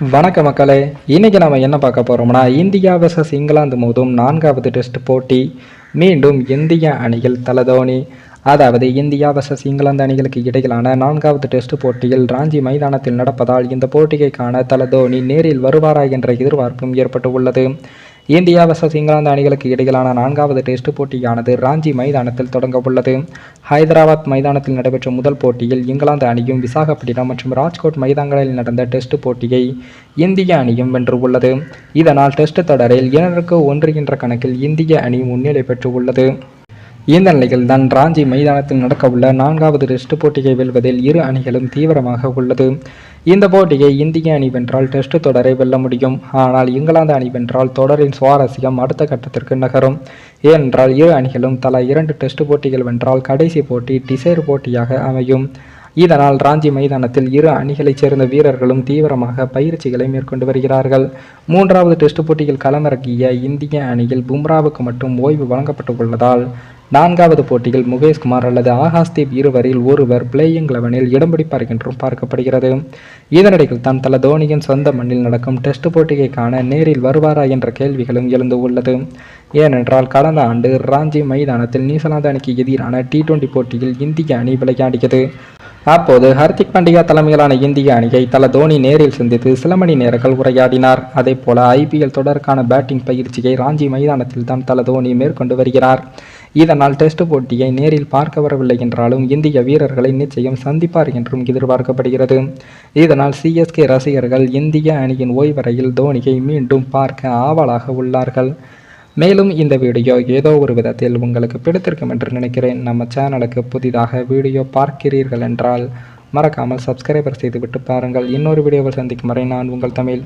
வணக்க மக்களே, இன்னைக்கு நம்ம என்ன பார்க்க போறோம்னா, இந்தியா வெர்சஸ் இங்கிலாந்து மோதும் 4வது டெஸ்ட் போட்டி. மீண்டும் இந்திய அணியில் தல தோனி. அதாவது இந்தியா வெர்சஸ் இங்கிலாந்து அணிகளுக்கு இடையிலான 4வது டெஸ்ட் போட்டியில் ராஞ்சி மைதானத்தில் நடப்பதால் இந்த போட்டியை காண தல தோனி நேரில் வருவாரா என்ற எதிர்பார்ப்பும் ஏற்பட்டு உள்ளது. இந்தியா வெர்சஸ் இங்கிலாந்து அணிகளுக்கு இடையிலான 4வது டெஸ்ட் போட்டியானது ராஞ்சி மைதானத்தில் தொடங்க உள்ளது. ஹைதராபாத் மைதானத்தில் நடைபெற்ற முதல் போட்டியில் இங்கிலாந்து அணியும், விசாகப்பட்டினம் மற்றும் ராஜ்கோட் மைதானங்களில் நடந்த டெஸ்ட் போட்டியை இந்திய அணியும் வென்று உள்ளது. இதனால் டெஸ்ட் தொடரில் 2-1 என்ற கணக்கில் இந்திய அணி முன்னிலை பெற்று உள்ளது. இந்த நிலையில் தான் ராஞ்சி மைதானத்தில் நடக்கவுள்ள 4வது டெஸ்ட் போட்டியை வெல்வதில் இரு அணிகளும் தீவிரமாக உள்ளது. இந்த போட்டியை இந்திய அணி வென்றால் டெஸ்ட் தொடரை வெல்ல முடியும். ஆனால் இங்கிலாந்து அணி வென்றால் தொடரின் சுவாரஸ்யம் அடுத்த கட்டத்திற்கு நகரும். ஏனென்றால் இரு அணிகளும் தலா 2 டெஸ்ட் போட்டிகள் வென்றால் கடைசி போட்டி டிசைர் போட்டியாக அமையும். இதனால் ராஞ்சி மைதானத்தில் இரு அணிகளைச் சேர்ந்த வீரர்களும் தீவிரமாக பயிற்சிகளை மேற்கொண்டு வருகிறார்கள். 3வது டெஸ்ட் போட்டியில் களமிறங்கிய இந்திய அணியில் பும்ராவுக்கு மட்டும் ஓய்வு வழங்கப்பட்டு உள்ளதால் 4வது போட்டியில் முகேஷ்குமார் அல்லது ஆகாஷ்தீப் இருவரில் ஒருவர் பிளேயிங் 11இல் இடம் பிடிப்பார் என்றும் பார்க்கப்படுகிறது. இதனிடையில் தான் தல தோனியின் சொந்த மண்ணில் நடக்கும் டெஸ்ட் போட்டியை காண நேரில் வருவாரா என்ற கேள்விகளும் எழுந்து உள்ளது. ஏனென்றால் கடந்த ஆண்டு ராஞ்சி மைதானத்தில் நியூசிலாந்து அணிக்கு எதிரான T20 போட்டியில் இந்திய அணி விளையாடியது. அப்போது ஹர்திக் பாண்டியா தலைமையிலான இந்திய அணியை தல தோனி நேரில் சந்தித்து சில மணி நேரங்கள் உரையாடினார். அதே போல IPL தொடருக்கான பேட்டிங் பயிற்சியை ராஞ்சி மைதானத்தில் தான் தல தோனி மேற்கொண்டு வருகிறார். இதனால் டெஸ்ட் போட்டியை நேரில் பார்க்க வரவில்லை என்றாலும் இந்திய வீரர்களை நிச்சயம் சந்திப்பார் என்றும் எதிர்பார்க்கப்படுகிறது. இதனால் CSK ரசிகர்கள் இந்திய அணியின் ஓய்வறையில் தோனியை மீண்டும் பார்க்க ஆவலாக உள்ளார்கள். மேலும் இந்த வீடியோ ஏதோ ஒரு விதத்தில் உங்களுக்கு பிடித்திருக்கும் என்று நினைக்கிறேன். நம்ம சேனலுக்கு புதிதாக வீடியோ பார்க்கிறீர்கள் என்றால் மறக்காமல் சப்ஸ்கிரைபர் செய்துவிட்டு பாருங்கள். இன்னொரு வீடியோவில் சந்திக்கும் வரை நான் உங்கள் தமிழ்.